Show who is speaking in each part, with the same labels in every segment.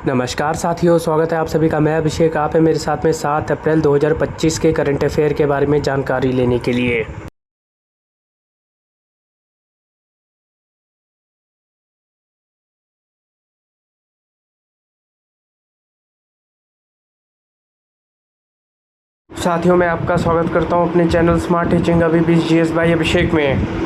Speaker 1: नमस्कार साथियों, स्वागत है आप सभी का। मैं अभिषेक, आप है मेरे साथ में 7 अप्रैल 2025 के करंट अफेयर के बारे में जानकारी लेने के लिए। साथियों, मैं आपका स्वागत करता हूं अपने चैनल स्मार्ट टीचिंग अभी 20 GS बाई अभिषेक में।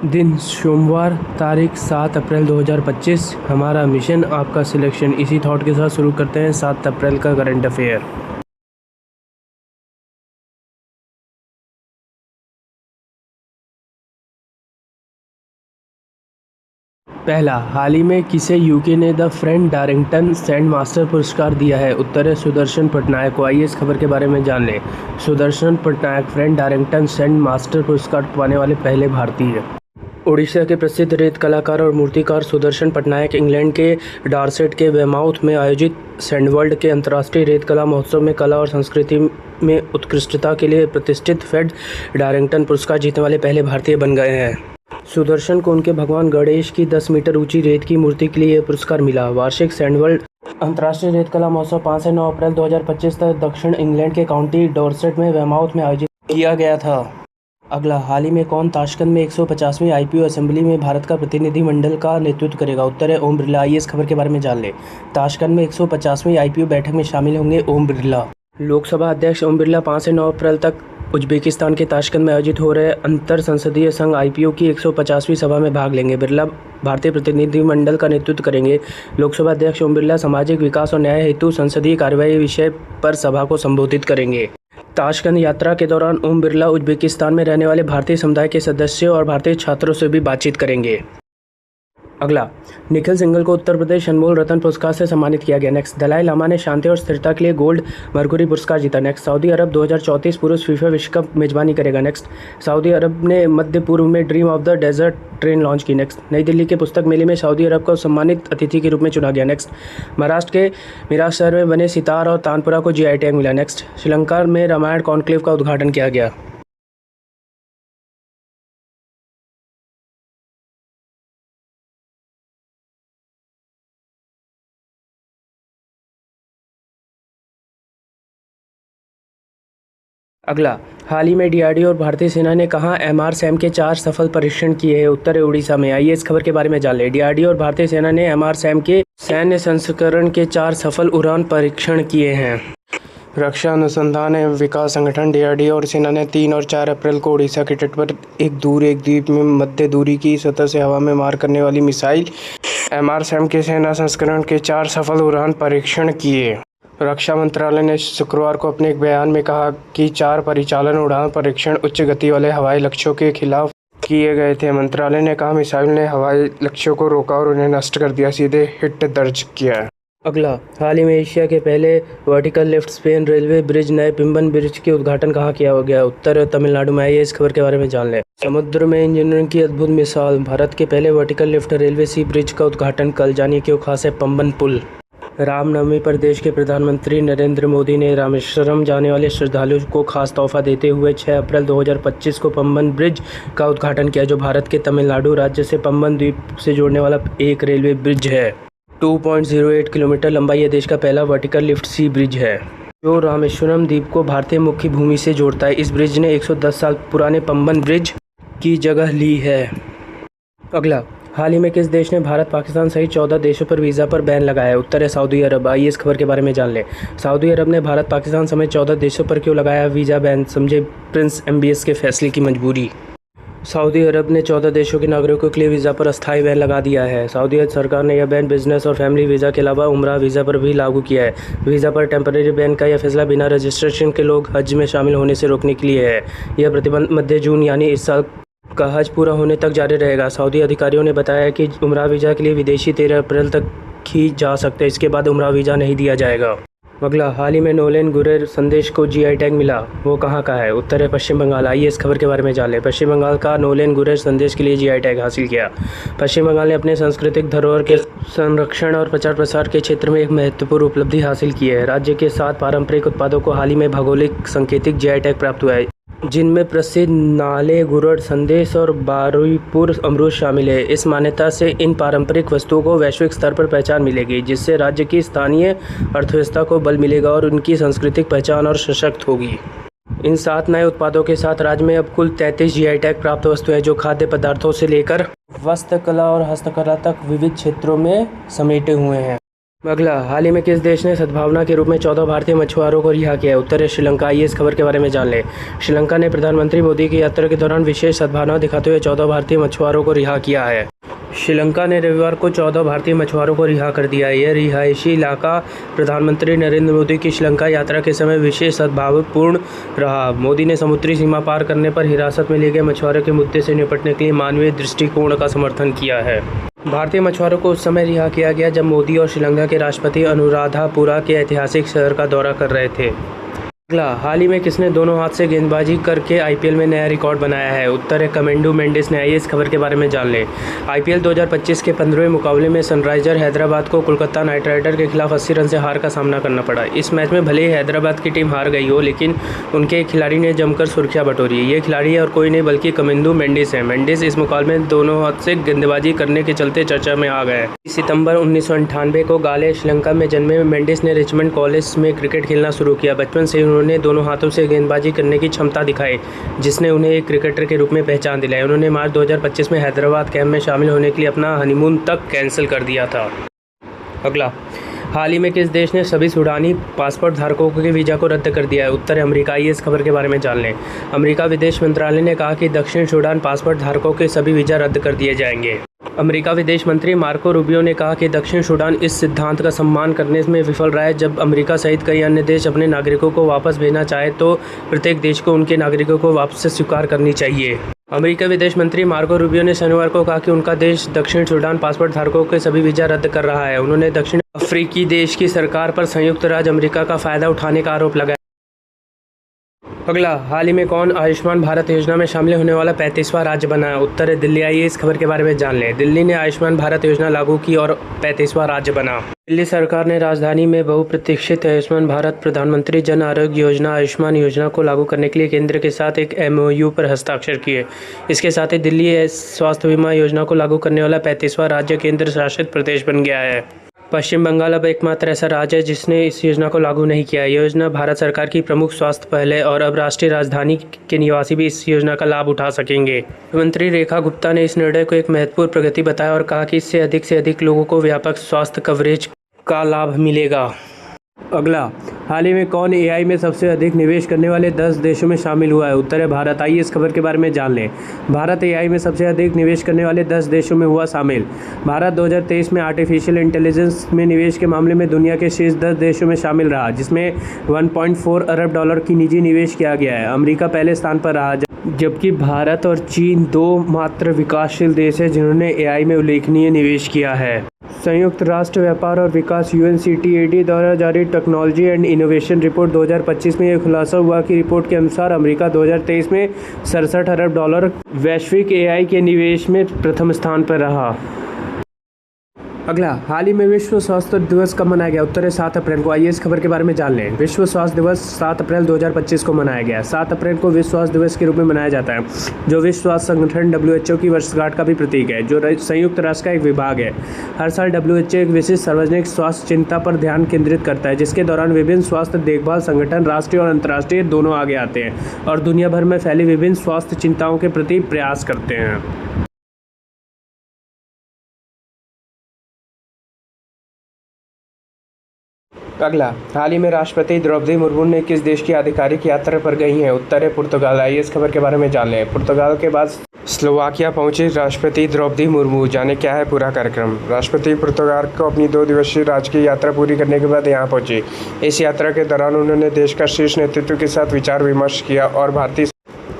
Speaker 1: दिन सोमवार, तारीख 7 अप्रैल 2025। हमारा मिशन आपका सिलेक्शन। इसी थॉट के साथ शुरू करते हैं 7 अप्रैल का करंट अफेयर। पहला, हाल ही में किसे यूके ने the friend Darington sand master पुरस्कार दिया है? उत्तर है सुदर्शन पटनायक को। आइए इस खबर के बारे में जान लें। Sudarshan Patnaik Fred Darington sand master पुरस्कार पाने वाले पहले भारतीय। उड़ीसा के प्रसिद्ध रेत कलाकार और मूर्तिकार सुदर्शन पटनायक इंग्लैंड के डॉर्सेट के वेमाउथ में आयोजित सैंडवर्ल्ड के अंतर्राष्ट्रीय रेत कला महोत्सव में कला और संस्कृति में उत्कृष्टता के लिए प्रतिष्ठित फ्रेड डायरेक्टन पुरस्कार जीतने वाले पहले भारतीय बन गए हैं। सुदर्शन को उनके भगवान गणेश की 10 मीटर ऊंची रेत की मूर्ति के लिए यह पुरस्कार मिला। वार्षिक सैंडवर्ल्ड अंतर्राष्ट्रीय रेत कला महोत्सव 5 से 9 अप्रैल 2025 तक दक्षिण इंग्लैंड के काउंटी डॉर्सेट में वेमाउथ में आयोजित किया गया था। अगला, हाल ही में कौन ताशकंद में 150वीं IPU असेंबली में भारत का प्रतिनिधिमंडल का नेतृत्व करेगा? उत्तर है ओम बिरला। आइए इस खबर के बारे में जान लें। ताशकंद में 150वीं IPU बैठक में शामिल होंगे ओम बिरला। लोकसभा अध्यक्ष ओम बिरला 5 से 9 अप्रैल तक उज्बेकिस्तान के ताशकंद में आयोजित हो रहे अंतर संसदीय संघ IPU की 150वीं सभा में भाग लेंगे। बिरला भारतीय प्रतिनिधिमंडल का नेतृत्व करेंगे। लोकसभा अध्यक्ष ओम बिरला सामाजिक विकास और न्याय हेतु संसदीय कार्यवाही विषय पर सभा को संबोधित करेंगे। ताशकंद यात्रा के दौरान ओम बिरला उज्बेकिस्तान में रहने वाले भारतीय समुदाय के सदस्यों और भारतीय छात्रों से भी बातचीत करेंगे। अगला, निखिल सिंघल को उत्तर प्रदेश अनमोल रत्न पुरस्कार से सम्मानित किया गया। नेक्स्ट, दलाई लामा ने शांति और स्थिरता के लिए गोल्ड मरकुरी पुरस्कार जीता। नेक्स्ट, सऊदी अरब 2034 पुरुष फीफा विश्व कप मेजबानी करेगा। नेक्स्ट, सऊदी अरब ने मध्य पूर्व में dream of the desert train launch की। नेक्स्ट, नई दिल्ली के पुस्तक मेले में सऊदी अरब को सम्मानित अतिथि के रूप में चुना गया। नेक्स्ट, महाराष्ट्र के मिराज शहर में बने सितार और तानपुरा को GI टैग मिला। नेक्स्ट, श्रीलंका में रामायण कॉन्क्लेव का उद्घाटन किया गया। अगला, हाल ही में DRDO और भारतीय सेना ने कहाँ MRSAM के 4 सफल परीक्षण किए हैं? उत्तर है उड़ीसा में। आइए इस खबर के बारे में जान लें। DRDO और भारतीय सेना ने MRSAM के सैन्य संस्करण के 4 सफल उड़ान परीक्षण किए हैं। रक्षा अनुसंधान एवं विकास संगठन DRDO और सेना ने 3 और 4 अप्रैल को उड़ीसा के तट पर एक द्वीप में मध्य दूरी की सतह से हवा में मार करने वाली मिसाइल MRSAM के सेना संस्करण के 4 सफल उड़ान परीक्षण किए। रक्षा मंत्रालय ने शुक्रवार को अपने एक बयान में कहा कि 4 परिचालन उड़ान परीक्षण उच्च गति वाले हवाई लक्ष्यों के खिलाफ किए गए थे। मंत्रालय ने कहा मिसाइल ने हवाई लक्ष्यों को रोका और उन्हें नष्ट कर दिया, सीधे हिट दर्ज किया। अगला, हाल ही में एशिया के पहले vertical lift Spain railway bridge नए पिम्बन ब्रिज के उद्घाटन कहाँ किया गया? उत्तर तमिलनाडु में। आइए इस खबर के बारे में जान लें। समुद्र में इंजीनियरिंग की अद्भुत मिसाल, भारत के पहले वर्टिकल लिफ्ट रेलवे सी ब्रिज का उद्घाटन कल। जानिए क्यों खास है पंबन पुल। रामनवमी पर देश के प्रधानमंत्री नरेंद्र मोदी ने रामेश्वरम जाने वाले श्रद्धालुओं को खास तोहफा देते हुए 6 अप्रैल 2025 को पंबन ब्रिज का उद्घाटन किया, जो भारत के तमिलनाडु राज्य से पंबन द्वीप से जोड़ने वाला एक रेलवे ब्रिज है। 2.08 किलोमीटर लंबा यह देश का पहला वर्टिकल लिफ्ट सी ब्रिज है, जो रामेश्वरम द्वीप को भारतीय मुख्य भूमि से जोड़ता है। इस ब्रिज ने 110 साल पुराने पंबन ब्रिज की जगह ली है। अगला, हाल ही में किस देश ने भारत, पाकिस्तान सहित 14 देशों पर वीज़ा पर बैन लगाया है? उत्तर है सऊदी अरब। आइए इस खबर के बारे में जान लें। सऊदी अरब ने भारत, पाकिस्तान समेत 14 देशों पर क्यों लगाया वीज़ा बैन? समझे प्रिंस MBS के फैसले की मजबूरी। सऊदी अरब ने 14 देशों के नागरिकों के लिए वीज़ा पर अस्थायी बैन लगा दिया है। सऊदी अरब सरकार ने यह बैन बिजनेस और फैमिली वीज़ा के अलावा उम्रा वीज़ा पर भी लागू किया है। वीज़ा पर टेम्परेरी बैन का यह फैसला बिना रजिस्ट्रेशन के लोग हज में शामिल होने से रोकने के लिए है। यह प्रतिबंध मध्य जून यानी इस साल का हज पूरा होने तक जारी रहेगा। सऊदी अधिकारियों ने बताया कि उम्रा वीज़ा के लिए विदेशी 13 अप्रैल तक ही जा सकते हैं। इसके बाद उम्रा वीज़ा नहीं दिया जाएगा। अगला, हाल ही में नोलेन गुरेर संदेश को जीआई टैग मिला, वो कहाँ का है? उत्तर है पश्चिम बंगाल। आइए इस खबर के बारे में जान लें। पश्चिम बंगाल का नोलेन गुरेर संदेश के लिए जीआई टैग हासिल किया। पश्चिम बंगाल ने अपने सांस्कृतिक धरोहर के संरक्षण और प्रचार प्रसार के क्षेत्र में एक महत्वपूर्ण उपलब्धि हासिल की है। राज्य के 7 पारंपरिक उत्पादों को हाल ही में भौगोलिक संकेतिक जीआई टैग प्राप्त हुआ है, जिनमें प्रसिद्ध नाले गुरड़ संदेश और बारुईपुर अमरूद शामिल है। इस मान्यता से इन पारंपरिक वस्तुओं को वैश्विक स्तर पर पहचान मिलेगी, जिससे राज्य की स्थानीय अर्थव्यवस्था को बल मिलेगा और उनकी सांस्कृतिक पहचान और सशक्त होगी। इन 7 नए उत्पादों के साथ राज्य में अब कुल 33 जीआई टैग प्राप्त वस्तुएं, जो खाद्य पदार्थों से लेकर वस्त्रकला और हस्तकला तक विविध क्षेत्रों में समेटे हुए हैं। अगला, हाल ही में किस देश ने सद्भावना के रूप में 14 भारतीय मछुआरों को रिहा किया है? उत्तर है श्रीलंका। आइए इस खबर के बारे में जान लें। श्रीलंका ने प्रधानमंत्री मोदी की यात्रा के दौरान विशेष सद्भावना दिखाते हुए 14 भारतीय मछुआरों को रिहा किया है। श्रीलंका ने रविवार को 14 भारतीय मछुआरों को रिहा कर दिया। यह रिहायशी इलाका प्रधानमंत्री नरेंद्र मोदी की श्रीलंका यात्रा के समय विशेष सद्भावपूर्ण रहा। मोदी ने समुद्री सीमा पार करने पर हिरासत में लिए गए मछुआरों के मुद्दे से निपटने के लिए मानवीय दृष्टिकोण का समर्थन किया है। भारतीय मछुआरों को उस समय रिहा किया गया जब मोदी और श्रीलंका के राष्ट्रपति अनुराधापुरा के ऐतिहासिक शहर का दौरा कर रहे थे। अगला, हाल ही में किसने दोनों हाथ से गेंदबाजी करके आईपीएल में नया रिकॉर्ड बनाया है? उत्तर है कमेंडू मेंडिस ने। आइए इस खबर के बारे में जान लें। आईपीएल 2025 के 15वें मुकाबले में सनराइजर हैदराबाद को कोलकाता नाइट राइडर के खिलाफ 80 रन से हार का सामना करना पड़ा। इस मैच में भले ही हैदराबाद की टीम हार गई हो, लेकिन उनके एक खिलाड़ी ने जमकर सुर्खियां बटोरी। ये खिलाड़ी और कोई नहीं बल्कि कमेंडू मेंडिस है। मेंडिस इस मुकाबले में दोनों हाथ से गेंदबाजी करने के चलते चर्चा में आ गए। सितंबर 1998 को गाले, श्रीलंका में जन्मे मेंडिस ने रिचमंड कॉलेज में क्रिकेट खेलना शुरू किया। बचपन से उन्होंने दोनों हाथों से गेंदबाजी करने की क्षमता दिखाई, जिसने उन्हें एक क्रिकेटर के रूप में पहचान दिलाई। उन्होंने मार्च 2025 में हैदराबाद कैंप में शामिल होने के लिए अपना हनीमून तक कैंसिल कर दिया था। अगला, हाल ही में किस देश ने सभी सूडानी पासपोर्ट धारकों के वीज़ा को रद्द कर दिया है? उत्तर है अमेरिका। आइए इस खबर के बारे में जान लें। अमेरिका विदेश मंत्रालय ने कहा कि दक्षिण सूडान पासपोर्ट धारकों के सभी वीज़ा रद्द कर दिए जाएंगे। अमेरिका विदेश मंत्री मार्को रूबियो ने कहा कि दक्षिण सूडान इस सिद्धांत का सम्मान करने में विफल रहा है। जब अमेरिका सहित कई अन्य देश अपने नागरिकों को वापस भेजना चाहे तो प्रत्येक देश को उनके नागरिकों को वापस स्वीकार करनी चाहिए। अमेरिका विदेश मंत्री मार्को रूबियो ने शनिवार को कहा कि उनका देश दक्षिण सूडान पासपोर्ट धारकों के सभी वीज़ा रद्द कर रहा है। उन्होंने दक्षिण अफ्रीकी देश की सरकार पर संयुक्त राज्य अमेरिका का फायदा उठाने का आरोप लगाया। अगला, हाल ही में कौन आयुष्मान भारत योजना में शामिल होने वाला 35वां राज्य बना है? उत्तर है दिल्ली। आइए इस खबर के बारे में जान लें। दिल्ली ने आयुष्मान भारत योजना लागू की और 35वां राज्य बना। दिल्ली सरकार ने राजधानी में बहुप्रतीक्षित आयुष्मान भारत प्रधानमंत्री जन आरोग्य योजना आयुष्मान योजना को लागू करने के लिए केंद्र के साथ एक एमओयू पर हस्ताक्षर किए। इसके साथ ही दिल्ली स्वास्थ्य बीमा योजना को लागू करने वाला 35वां राज्य केंद्र शासित प्रदेश बन गया है। पश्चिम बंगाल अब एकमात्र ऐसा राज्य है जिसने इस योजना को लागू नहीं किया है। यह योजना भारत सरकार की प्रमुख स्वास्थ्य पहल है और अब राष्ट्रीय राजधानी के निवासी भी इस योजना का लाभ उठा सकेंगे। मंत्री रेखा गुप्ता ने इस निर्णय को एक महत्वपूर्ण प्रगति बताया और कहा कि इससे अधिक लोगों को व्यापक स्वास्थ्य कवरेज का लाभ मिलेगा। अगला, हाल ही में कौन एआई में सबसे अधिक निवेश करने वाले 10 देशों में शामिल हुआ है? उत्तर है भारत। आइए इस खबर के बारे में जान लें। भारत एआई में सबसे अधिक निवेश करने वाले 10 देशों में हुआ शामिल। भारत 2023 में आर्टिफिशियल इंटेलिजेंस में निवेश के मामले में दुनिया के शीर्ष 10 देशों में शामिल रहा, जिसमें $1.4 अरब की निजी निवेश किया गया है। अमेरिका पहले स्थान पर रहा, जबकि भारत और चीन 2 मात्र विकासशील देश हैं जिन्होंने एआई में उल्लेखनीय निवेश किया है। संयुक्त राष्ट्र व्यापार और विकास UNCTAD द्वारा जारी टेक्नोलॉजी एंड इनोवेशन रिपोर्ट 2025 में यह खुलासा हुआ कि रिपोर्ट के अनुसार अमेरिका 2023 में $67 अरब वैश्विक एआई के निवेश में प्रथम स्थान पर रहा। अगला, हाल ही में विश्व स्वास्थ्य दिवस कब मनाया गया? उत्तर है 7 अप्रैल को। आइए इस खबर के बारे में जान लें। विश्व स्वास्थ्य दिवस 7 अप्रैल 2025 को मनाया गया। 7 अप्रैल को विश्व स्वास्थ्य दिवस के रूप में मनाया जाता है, जो विश्व स्वास्थ्य संगठन WHO की वर्षगांठ का भी प्रतीक है, जो संयुक्त राष्ट्र का एक विभाग है। हर साल WHO एक विशिष्ट सार्वजनिक स्वास्थ्य चिंता पर ध्यान केंद्रित करता है, जिसके दौरान विभिन्न स्वास्थ्य देखभाल संगठन राष्ट्रीय और अंतर्राष्ट्रीय दोनों आगे आते हैं और दुनिया भर में फैली विभिन्न स्वास्थ्य चिंताओं के प्रति प्रयास करते हैं। अगला, हाल ही में राष्ट्रपति द्रौपदी मुर्मू ने किस देश की आधिकारिक यात्रा पर गई हैं? उत्तर है पुर्तगाल। आइए इस खबर के बारे में जान लें। पुर्तगाल के बाद
Speaker 2: स्लोवाकिया पहुंची राष्ट्रपति द्रौपदी मुर्मू। जाने क्या है पूरा कार्यक्रम। राष्ट्रपति पुर्तगाल को अपनी 2 दिवसीय राजकीय यात्रा पूरी करने के बाद यहां पहुंचे। इस यात्रा के दौरान उन्होंने देश का शीर्ष नेतृत्व के साथ विचार विमर्श किया और भारतीय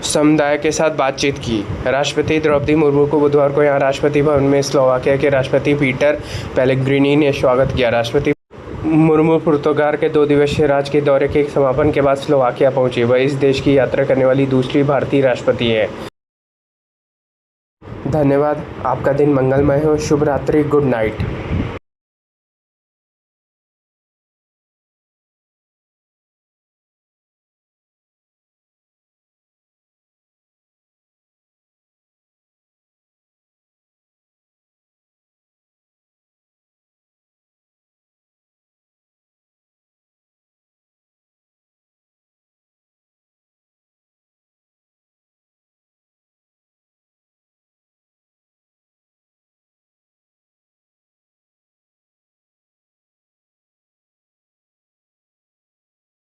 Speaker 2: समुदाय के साथ बातचीत की। राष्ट्रपति द्रौपदी मुर्मू को बुधवार को यहां राष्ट्रपति भवन में स्लोवाकिया के राष्ट्रपति पीटर पेलेग्रिनी ने स्वागत किया। राष्ट्रपति मुर्मू पुर्तगाल के 2 दिवसीय राजकीय दौरे के समापन के बाद स्लोवाकिया पहुंची। वह इस देश की यात्रा करने वाली दूसरी भारतीय राष्ट्रपति हैं। धन्यवाद। आपका दिन मंगलमय हो। शुभ रात्रि। Good night.